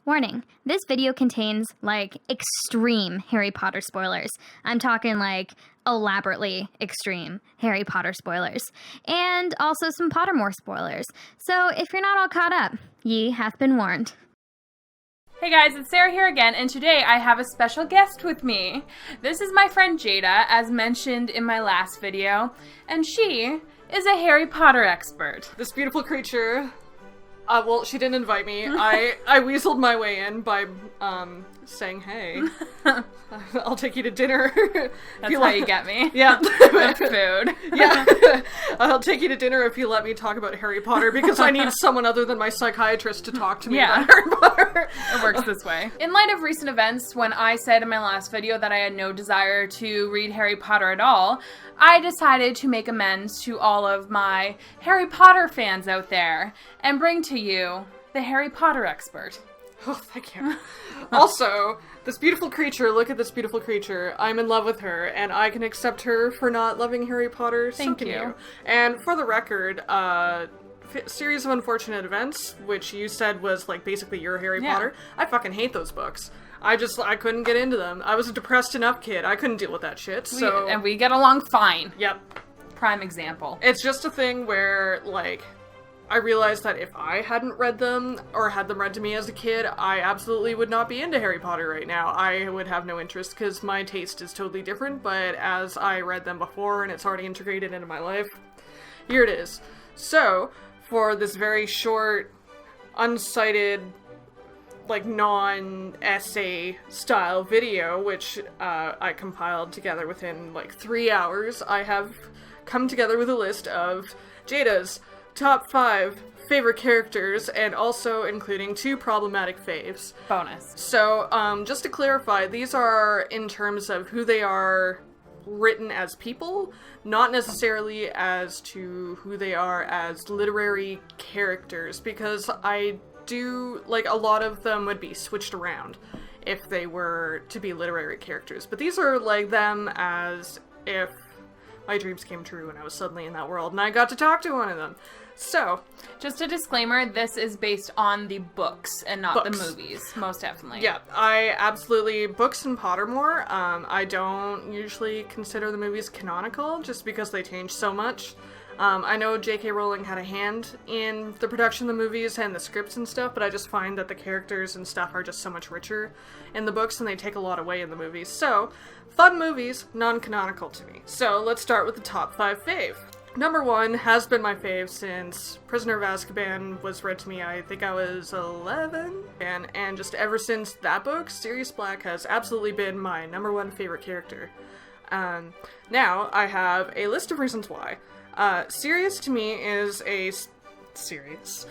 Warning, this video contains, extreme Harry Potter spoilers. I'm talking, elaborately extreme Harry Potter spoilers. And also some Pottermore spoilers. So if you're not all caught up, ye hath been warned. Hey guys, it's Sara here again, and today I have a special guest with me. This is my friend Jada, as mentioned in my last video, and she is a Harry Potter expert. This beautiful creature... well, she didn't invite me. I weaseled my way in by, saying, hey, I'll take you to dinner. That's how you get me. Yeah. With food. Yeah. I'll take you to dinner if you let me talk about Harry Potter, because I need someone other than my psychiatrist to talk to me about Harry Potter. It works this way. In light of recent events, when I said in my last video that I had no desire to read Harry Potter at all, I decided to make amends to all of my Harry Potter fans out there and bring to you the Harry Potter expert. Oh, thank you. Also, this beautiful creature, look at this beautiful creature. I'm in love with her, and I can accept her for not loving Harry Potter. Thank you. And for the record, Series of Unfortunate Events, which you said was, basically your Harry Potter, I fucking hate those books. I couldn't get into them. I was a depressed enough kid. I couldn't deal with that shit, And we get along fine. Yep. Prime example. It's just a thing where, I realized that if I hadn't read them, or had them read to me as a kid, I absolutely would not be into Harry Potter right now. I would have no interest, because my taste is totally different, but as I read them before, and it's already integrated into my life, here it is. So, for this very short, unsighted, non-essay style video, which I compiled together within 3 hours, I have come together with a list of Jada's top 5 favorite characters, and also including 2 problematic faves. Bonus. So, just to clarify, these are in terms of who they are written as people, not necessarily as to who they are as literary characters, because I do, a lot of them would be switched around if they were to be literary characters. But these are, them as if my dreams came true and I was suddenly in that world and I got to talk to one of them. So, just a disclaimer, this is based on the books and not the movies, most definitely. Yeah, I absolutely, books and Pottermore, I don't usually consider the movies canonical, just because they change so much. I know J.K. Rowling had a hand in the production of the movies and the scripts and stuff, but I just find that the characters and stuff are just so much richer in the books, and they take a lot away in the movies. So, fun movies, non-canonical to me. So, let's start with the top 5 fave. Number 1 has been my fave since Prisoner of Azkaban was read to me. I think I was 11. And just ever since that book, Sirius Black has absolutely been my number 1 favorite character. Now, I have a list of reasons why. Sirius to me is a serious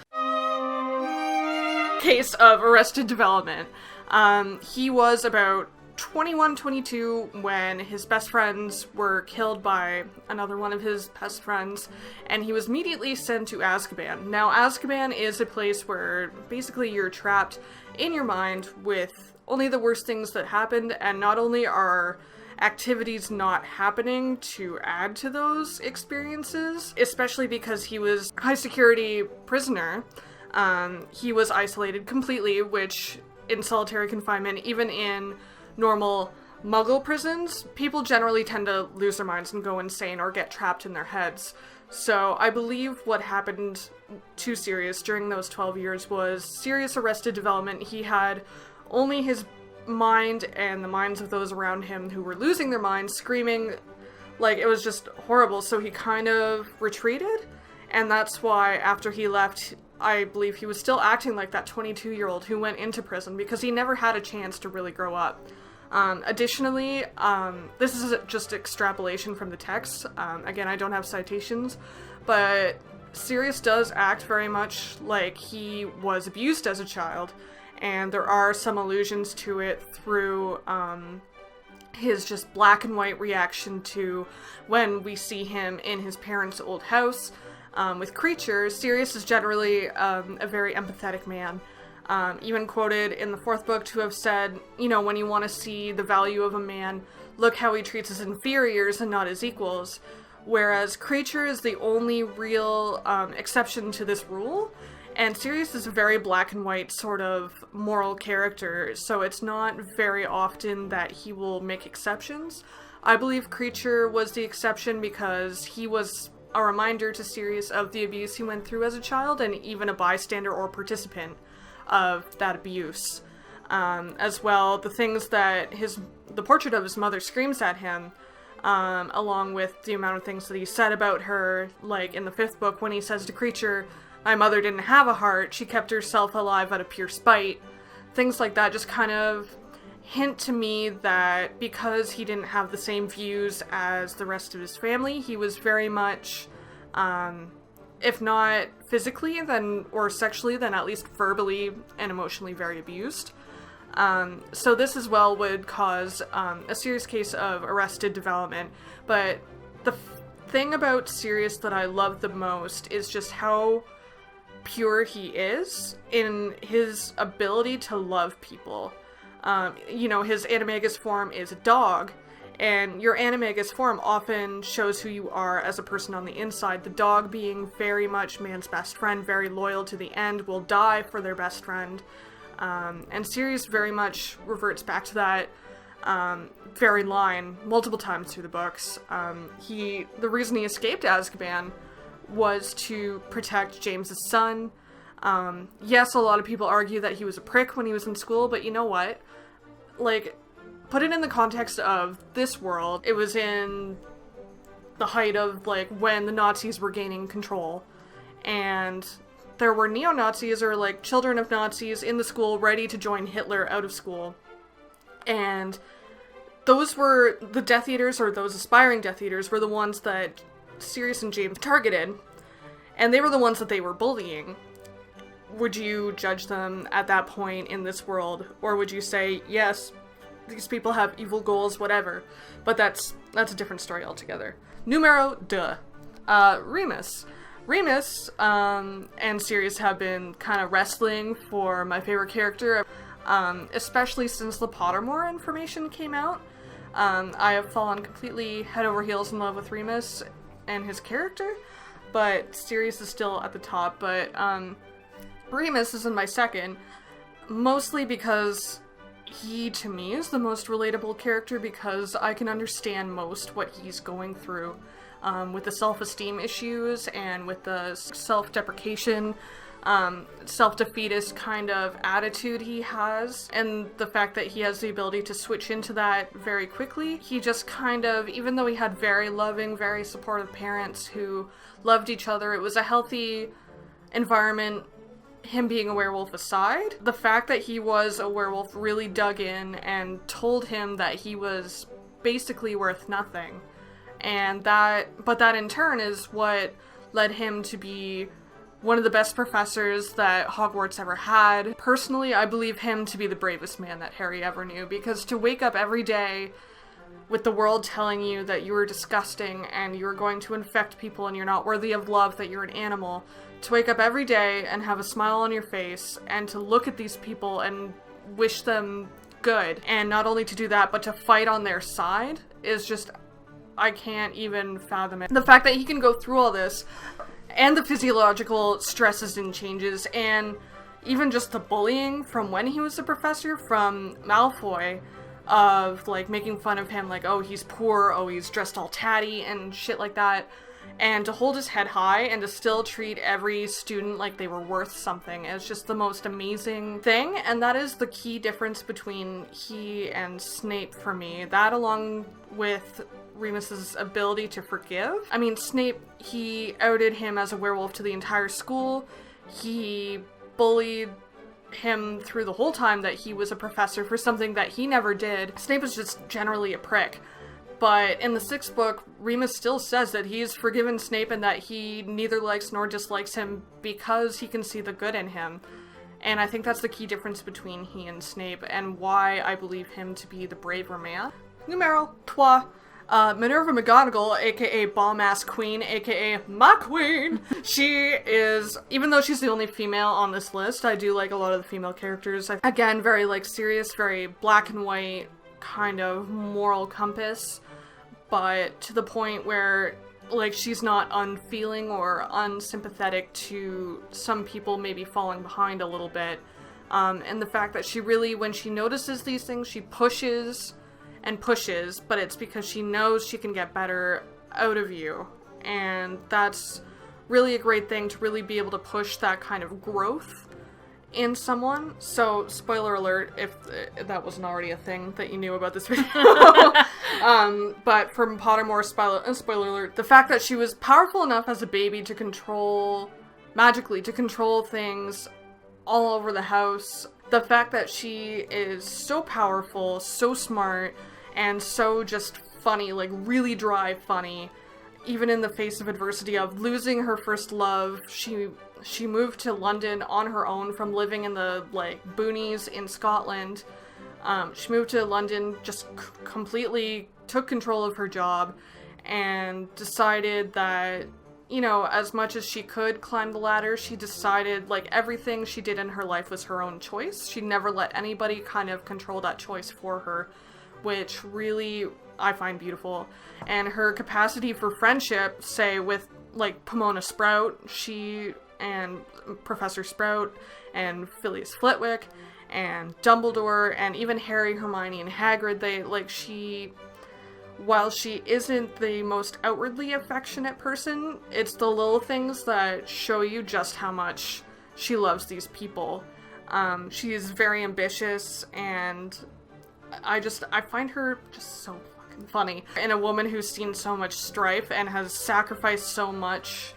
case of Arrested Development. He was about 21, 22 when his best friends were killed by another one of his best friends, and he was immediately sent to Azkaban. Now, Azkaban is a place where basically you're trapped in your mind with only the worst things that happened, and not only are activities not happening to add to those experiences, especially because he was a high security prisoner, he was isolated completely, which in solitary confinement, even in normal Muggle prisons, people generally tend to lose their minds and go insane or get trapped in their heads. So I believe what happened to Sirius during those 12 years was Sirius Arrested Development. He had only his mind and the minds of those around him who were losing their minds, screaming, it was just horrible, so he kind of retreated, and that's why after he left, I believe he was still acting like that 22-year-old who went into prison, because he never had a chance to really grow up. Additionally, this is just extrapolation from the text. Again, I don't have citations, but Sirius does act very much like he was abused as a child, and there are some allusions to it through his just black and white reaction to when we see him in his parents' old house with creatures. Sirius is generally a very empathetic man. Even quoted in the 4th book to have said, when you want to see the value of a man, look how he treats his inferiors and not his equals. Whereas Creature is the only real exception to this rule, And Sirius is a very black and white sort of moral character, so it's not very often that he will make exceptions. I believe Kreacher was the exception because he was a reminder to Sirius of the abuse he went through as a child, and even a bystander or participant of that abuse. As well, the things that the portrait of his mother screams at him, along with the amount of things that he said about her, like in the 5th book when he says to Kreacher, "My mother didn't have a heart, she kept herself alive out of pure spite." Things like that just kind of hint to me that because he didn't have the same views as the rest of his family, he was very much, if not physically or sexually, then at least verbally and emotionally very abused. So this as well would cause a serious case of arrested development. But the thing about Sirius that I love the most is just how pure he is in his ability to love people. His animagus form is a dog, and your animagus form often shows who you are as a person on the inside. The dog being very much man's best friend, very loyal to the end, will die for their best friend. And Sirius very much reverts back to that very line multiple times through the books. The reason he escaped Azkaban was to protect James's son. Yes, a lot of people argue that he was a prick when he was in school, but you know what? Like, put it in the context of this world. It was in the height of, like, when the Nazis were gaining control, and there were neo-Nazis or, like, children of Nazis in the school ready to join Hitler out of school. And those were the Death Eaters, or those aspiring Death Eaters, were the ones that Sirius and James targeted, and they were the ones that they were bullying. Would you judge them at that point in this world, or would you say, yes, these people have evil goals, whatever? But that's a different story altogether. Numero 2. Remus. Remus and Sirius have been kind of wrestling for my favorite character, especially since the Pottermore information came out. I have fallen completely head over heels in love with Remus and his character, but Sirius is still at the top. But Remus is in my second, mostly because he, to me, is the most relatable character, because I can understand most what he's going through with the self-esteem issues and with the self-deprecation, self-defeatist kind of attitude he has, and the fact that he has the ability to switch into that very quickly. He just kind of, even though he had very loving, very supportive parents who loved each other, it was a healthy environment, him being a werewolf aside. The fact that he was a werewolf really dug in and told him that he was basically worth nothing. But that in turn is what led him to be one of the best professors that Hogwarts ever had. Personally, I believe him to be the bravest man that Harry ever knew, because to wake up every day with the world telling you that you are disgusting and you are going to infect people and you're not worthy of love, that you're an animal, to wake up every day and have a smile on your face and to look at these people and wish them good, and not only to do that, but to fight on their side, is just, I can't even fathom it. The fact that he can go through all this, and the physiological stresses and changes, and even just the bullying from when he was a professor from Malfoy, of, like, making fun of him, like, oh, he's poor, oh, he's dressed all tatty, and shit like that, and to hold his head high and to still treat every student like they were worth something is just the most amazing thing, and that is the key difference between he and Snape for me. That, along with Remus's ability to forgive. I mean, Snape, he outed him as a werewolf to the entire school. He bullied him through the whole time that he was a professor for something that he never did. Snape was just generally a prick. But in the 6th book, Remus still says that he's forgiven Snape and that he neither likes nor dislikes him because he can see the good in him. And I think that's the key difference between he and Snape, and why I believe him to be the braver man. Numero 3. Minerva McGonagall, aka Bomb-Ass Queen, aka my queen. She is, even though she's the only female on this list, I do like a lot of the female characters. Again, very, like, serious, very black and white kind of moral compass, but to the point where like, she's not unfeeling or unsympathetic to some people maybe falling behind a little bit. And the fact that she really, when she notices these things, she pushes and pushes, but it's because she knows she can get better out of you. And that's really a great thing, to really be able to push that kind of growth in someone. So, spoiler alert, if that wasn't already a thing that you knew about this video. But from Pottermore, spoiler alert, the fact that she was powerful enough as a baby to magically control things all over the house. The fact that she is so powerful, so smart, and so just funny, like really dry funny, even in the face of adversity of losing her first love. She moved to London on her own from living in the, like, boonies in Scotland. She moved to London, just completely took control of her job, and decided that, you know, as much as she could climb the ladder, she decided, like, everything she did in her life was her own choice. She never let anybody kind of control that choice for her, which really I find beautiful. And her capacity for friendship, say, with, like, Pomona Sprout, she and Professor Sprout, and Phileas Flitwick, and Dumbledore, and even Harry, Hermione, and Hagrid, while she isn't the most outwardly affectionate person, it's the little things that show you just how much she loves these people. She is very ambitious, and I find her just so fucking funny. And a woman who's seen so much strife and has sacrificed so much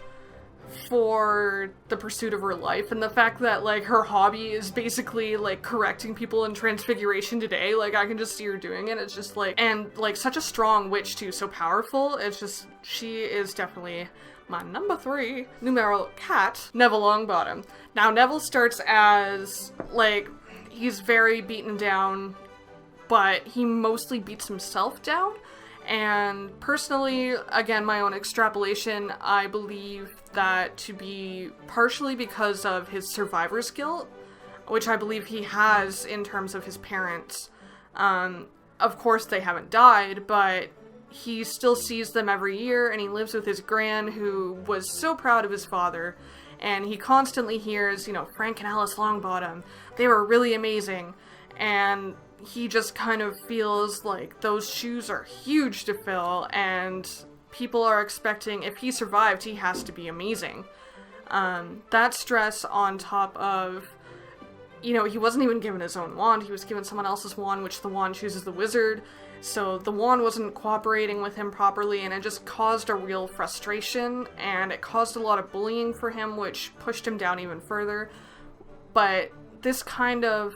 for the pursuit of her life, and the fact that, like, her hobby is basically, like, correcting people in Transfiguration today, like, I can just see her doing it. It's just, like, and, like, such a strong witch, too, so powerful. It's just, she is definitely my number 3 numero cat, Neville Longbottom. Now, Neville starts as, like, he's very beaten down, but he mostly beats himself down. And personally, again, my own extrapolation, I believe that to be partially because of his survivor's guilt, which I believe he has in terms of his parents. Of course, they haven't died, but he still sees them every year, and he lives with his gran, who was so proud of his father, and he constantly hears, you know, Frank and Alice Longbottom, they were really amazing, and he just kind of feels like those shoes are huge to fill, and people are expecting, if he survived, he has to be amazing. That stress on top of, you know, he wasn't even given his own wand, he was given someone else's wand, which the wand chooses the wizard, so the wand wasn't cooperating with him properly, and it just caused a real frustration, and it caused a lot of bullying for him, which pushed him down even further. But this kind of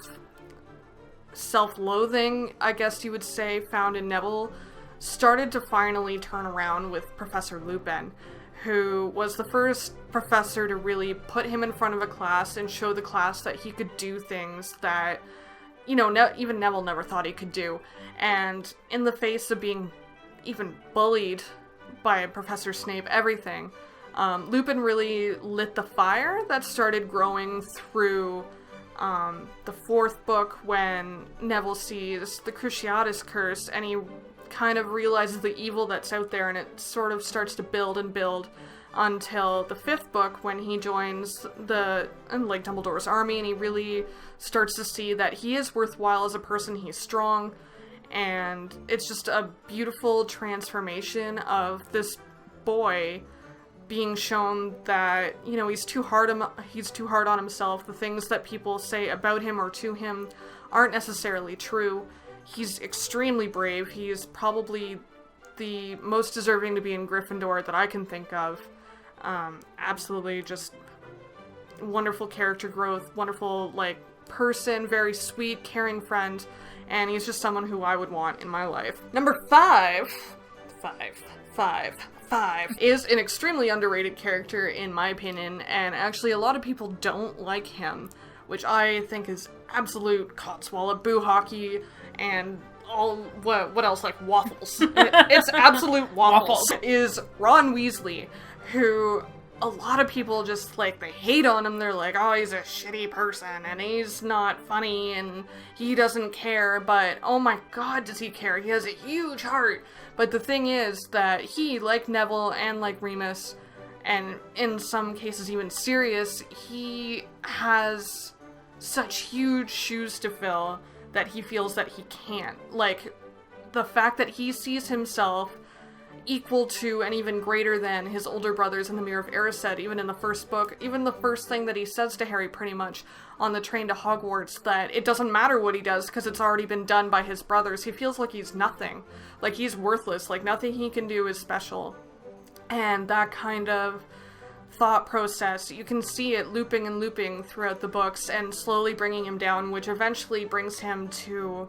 self-loathing, I guess you would say, found in Neville, started to finally turn around with Professor Lupin, who was the first professor to really put him in front of a class and show the class that he could do things that, you know, even Neville never thought he could do. And in the face of being even bullied by Professor Snape, everything, Lupin really lit the fire that started growing through the 4th book, when Neville sees the Cruciatus Curse, and he kind of realizes the evil that's out there, and it sort of starts to build and build until the 5th book, when he joins Dumbledore's army, and he really starts to see that he is worthwhile as a person, he's strong, and it's just a beautiful transformation of this boy being shown that, you know, he's too hard on himself. The things that people say about him or to him aren't necessarily true. He's extremely brave. He's probably the most deserving to be in Gryffindor that I can think of. Absolutely just wonderful character growth, wonderful, like, person, very sweet, caring friend, and he's just someone who I would want in my life. Number 5 is an extremely underrated character, in my opinion, and actually a lot of people don't like him, which I think is absolute codswallop, boo hockey, and all, what else, like waffles. It's absolute waffles. Is Ron Weasley, who a lot of people just, like, they hate on him. They're like, oh, he's a shitty person, and he's not funny, and he doesn't care, but oh my god, does he care? He has a huge heart. But the thing is that he, like Neville and like Remus, and in some cases even Sirius, he has such huge shoes to fill that he feels that he can't. Like, the fact that he sees himself equal to and even greater than his older brothers in the Mirror of Erised, even in the first book, even the first thing that he says to Harry pretty much on the train to Hogwarts, that it doesn't matter what he does because it's already been done by his brothers. He feels like he's nothing, like he's worthless, like nothing he can do is special. And that kind of thought process, you can see it looping and looping throughout the books and slowly bringing him down, which eventually brings him to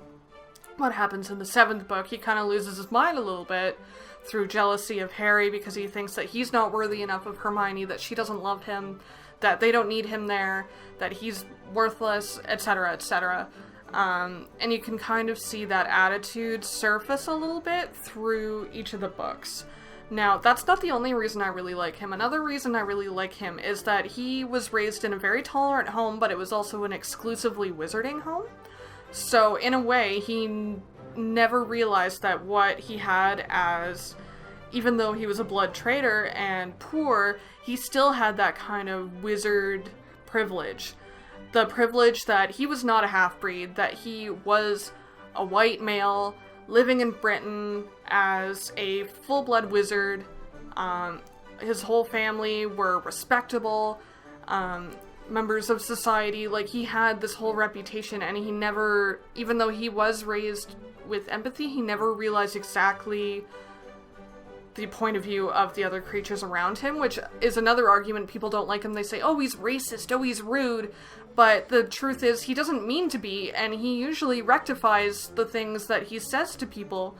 what happens in the 7th book. He kind of loses his mind a little bit through jealousy of Harry because he thinks that he's not worthy enough of Hermione, that she doesn't love him, that they don't need him there, that he's worthless, etc., etc. And you can kind of see that attitude surface a little bit through each of the books. Now, that's not the only reason I really like him. Another reason I really like him is that he was raised in a very tolerant home, but it was also an exclusively wizarding home. So, in a way, he never realized that what he had as, even though he was a blood traitor and poor, he still had that kind of wizard privilege. The privilege that he was not a half-breed, that he was a white male living in Britain as a full-blood wizard. His whole family were respectable members of society. Like, he had this whole reputation, and he never, even though he was raised with empathy, he never realized exactly the point of view of the other creatures around him, which is another argument. People don't like him. They say, oh, he's racist, oh, he's rude. But the truth is, he doesn't mean to be, and he usually rectifies the things that he says to people,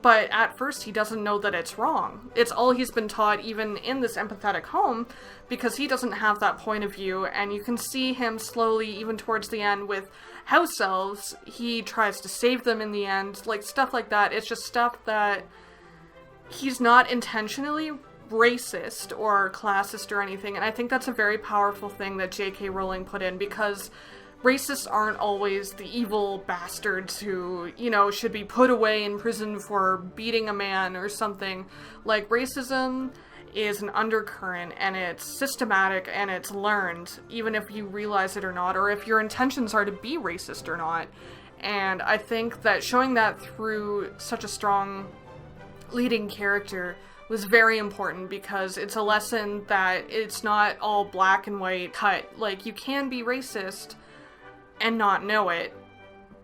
but at first he doesn't know that it's wrong. It's all he's been taught, even in this empathetic home, because he doesn't have that point of view, and you can see him slowly, even towards the end, with house elves. He tries to save them in the end, like, stuff like that. It's just stuff that he's not intentionally racist or classist or anything, and I think that's a very powerful thing that J.K. Rowling put in, because racists aren't always the evil bastards who, you know, should be put away in prison for beating a man or something. Like, racism is an undercurrent, and it's systematic, and it's learned, even if you realize it or not, or if your intentions are to be racist or not. And I think that showing that through such a strong leading character was very important, because it's a lesson that it's not all black and white cut. Like, you can be racist and not know it,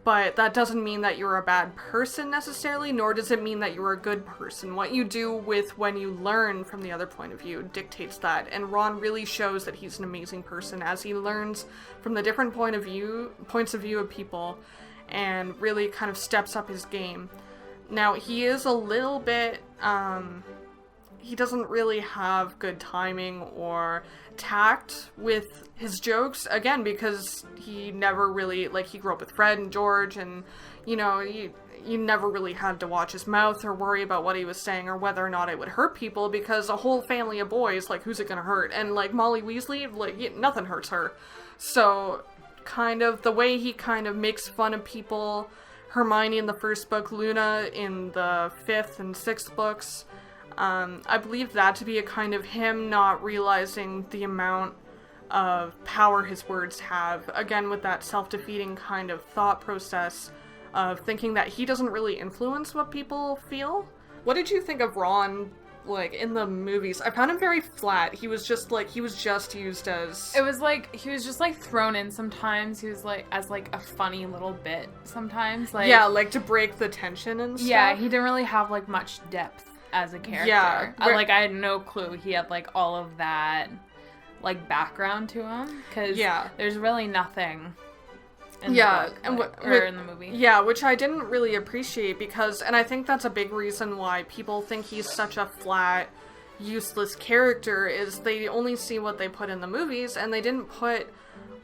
but that doesn't mean that you're a bad person necessarily, nor does it mean that you're a good person. What you do with when you learn from the other point of view dictates that, and Ron really shows that he's an amazing person as he learns from the different points of view of people, and really kind of steps up his game. Now, he is a little bit, he doesn't really have good timing or tact with his jokes, again, because he never really, like, he grew up with Fred and George, and, you know, you never really had to watch his mouth or worry about what he was saying or whether or not it would hurt people, because a whole family of boys, like, who's it gonna hurt? And, like, Molly Weasley, like, nothing hurts her. So, kind of, the way he kind of makes fun of people, Hermione in the first book, Luna in the 5th and 6th books, I believe that to be a kind of him not realizing the amount of power his words have, again with that self-defeating kind of thought process of thinking that he doesn't really influence what people feel. What did you think of Ron, like, in the movies? I found him very flat. He was just used as... It was like, he was just, like, thrown in sometimes. He was, like, as, like, a funny little bit sometimes. Like, yeah, like, to break the tension and stuff. Yeah, he didn't really have, like, much depth as a character. Yeah. I had no clue he had, like, all of that, like, background to him. Because there's really nothing in the book, or in the movie. Yeah, which I didn't really appreciate, because, and I think that's a big reason why people think he's such a flat, useless character, is they only see what they put in the movies, and they didn't put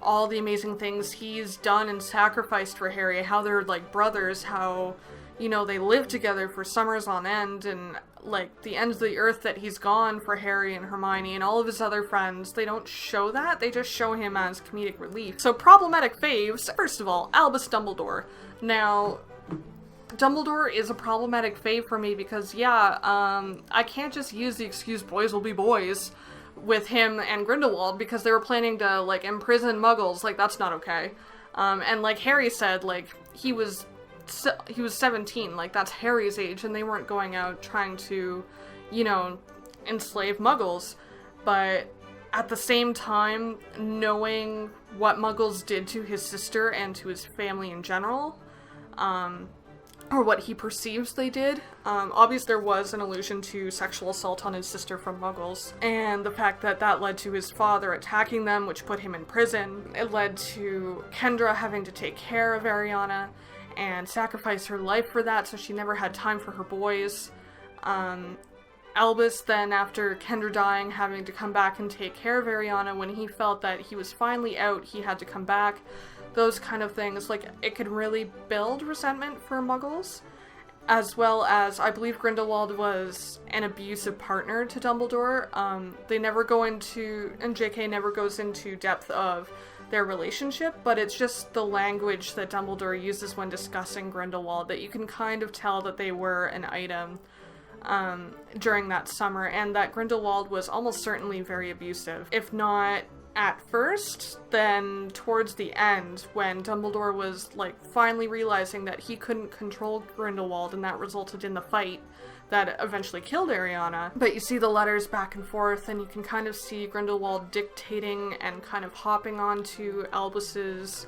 all the amazing things he's done and sacrificed for Harry, how they're, like, brothers, how, you know, they live together for summers on end, and, like, the ends of the earth that he's gone for Harry and Hermione and all of his other friends. They don't show that. They just show him as comedic relief. So, problematic faves. First of all, Albus Dumbledore. Now, Dumbledore is a problematic fave for me because, I can't just use the excuse boys will be boys with him and Grindelwald because they were planning to, like, imprison muggles. Like, that's not okay. And like Harry said, like, he was 17, like, that's Harry's age, and they weren't going out trying to, enslave muggles. But at the same time, knowing what muggles did to his sister and to his family in general, or what he perceives they did, obviously there was an allusion to sexual assault on his sister from muggles, and the fact that that led to his father attacking them, which put him in prison. It led to Kendra having to take care of Ariana and sacrifice her life for that, so she never had time for her boys. Albus then, after Kendra dying, having to come back and take care of Ariana when he felt that he was finally out, he had to come back. Those kind of things, like, it could really build resentment for muggles, as well as, I believe Grindelwald was an abusive partner to Dumbledore. They never go into, and JK never goes into depth of their relationship, but it's just the language that Dumbledore uses when discussing Grindelwald that you can kind of tell that they were an item during that summer, and that Grindelwald was almost certainly very abusive. If not at first, then towards the end, when Dumbledore was, like, finally realizing that he couldn't control Grindelwald, and that resulted in the fight that eventually killed Ariana. But you see the letters back and forth, and you can kind of see Grindelwald dictating and kind of hopping onto Albus's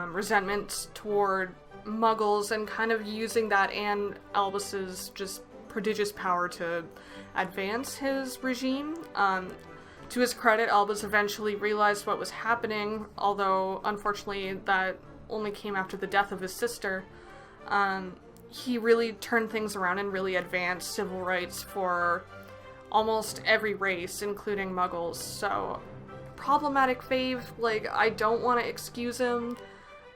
resentment toward muggles, and kind of using that and Albus's just prodigious power to advance his regime. To his credit, Albus eventually realized what was happening, although unfortunately that only came after the death of his sister. He really turned things around and really advanced civil rights for almost every race, including muggles. So, problematic fave, like, I don't want to excuse him,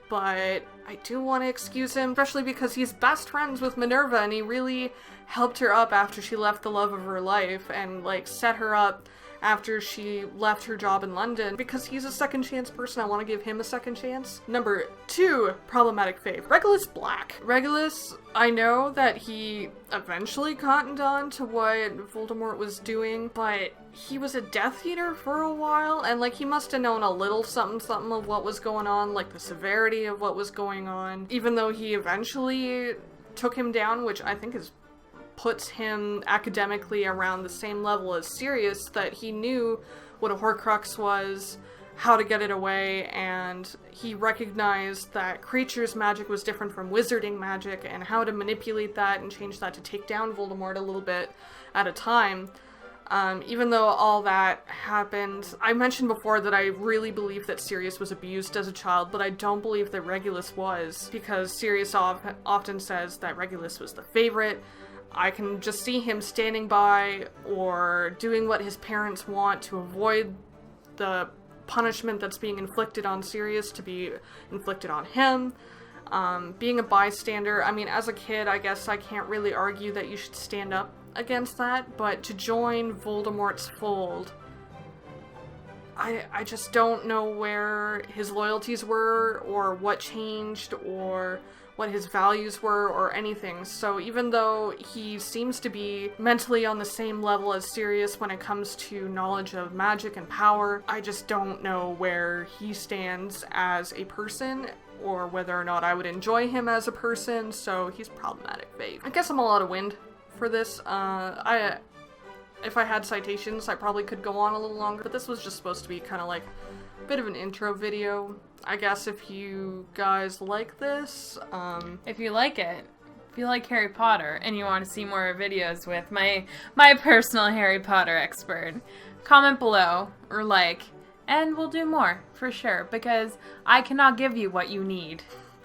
but I do want to excuse him, especially because he's best friends with Minerva, and he really helped her up after she left the love of her life, and, like, set her up after she left her job in London. Because he's a second chance person, I want to give him a second chance. Number 2, problematic fave, Regulus Black. Regulus, I know that he eventually cottoned on to what Voldemort was doing, but he was a Death Eater for a while, and, like, he must have known a little something of what was going on, like the severity of what was going on, even though he eventually took him down, which I think puts him academically around the same level as Sirius, that he knew what a Horcrux was, how to get it away, and he recognized that creatures' magic was different from wizarding magic, and how to manipulate that and change that to take down Voldemort a little bit at a time. Even though all that happened, I mentioned before that I really believe that Sirius was abused as a child, but I don't believe that Regulus was, because Sirius often says that Regulus was the favorite. I can just see him standing by or doing what his parents want to avoid the punishment that's being inflicted on Sirius to be inflicted on him. Being a bystander, I mean, as a kid, I guess I can't really argue that you should stand up against that, but to join Voldemort's fold, I just don't know where his loyalties were, or what changed, or what his values were, or anything. So even though he seems to be mentally on the same level as Sirius when it comes to knowledge of magic and power, I just don't know where he stands as a person, or whether or not I would enjoy him as a person, so he's problematic fave. I guess I'm all out of wind for this. If I had citations, I probably could go on a little longer, but this was just supposed to be kind of like a bit of an intro video. I guess if you guys like this, If you like it, if you like Harry Potter and you want to see more videos with my personal Harry Potter expert, comment below or like, and we'll do more for sure, because I cannot give you what you need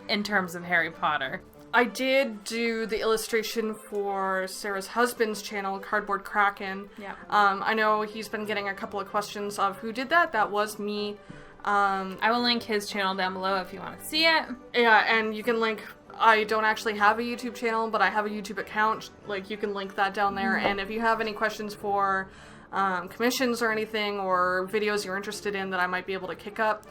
in terms of Harry Potter. I did do the illustration for Sarah's husband's channel, Cardboard Kraken. Yeah. I know he's been getting a couple of questions of who did that. That was me. I will link his channel down below if you want to see it. Yeah, and you can link I don't actually have a YouTube channel, but I have a YouTube account. Like, you can link that down there. And if you have any questions for commissions or anything, or videos you're interested in that I might be able to kick up,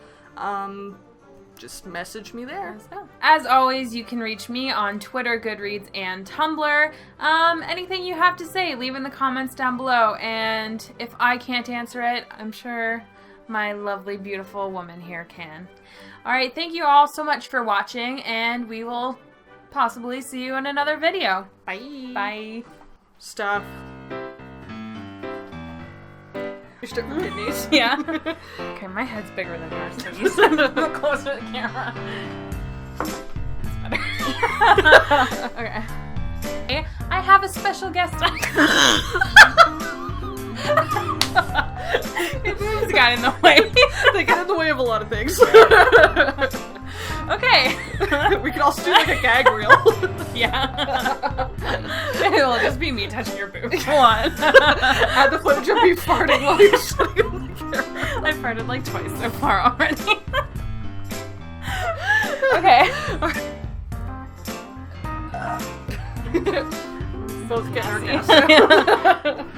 just message me there. As always, you can reach me on Twitter, Goodreads, and Tumblr. Anything you have to say, leave in the comments down below. And if I can't answer it, I'm sure my lovely, beautiful woman here can. Alright, thank you all so much for watching, and we will possibly see you in another video. Bye. Bye. Stuff. You're stuck with kidneys. Yeah. Okay, my head's bigger than yours, so you sit a little closer to the camera. That's better. Okay. I have a special guest. It's got in the way. They get in the way of a lot of things. Okay. We could also do like a gag reel. Yeah. It'll just be me touching your boob. Go on. Add the footage of me farting while you're sitting on the camera. I farted like twice so far already. Okay. Both get orgasm.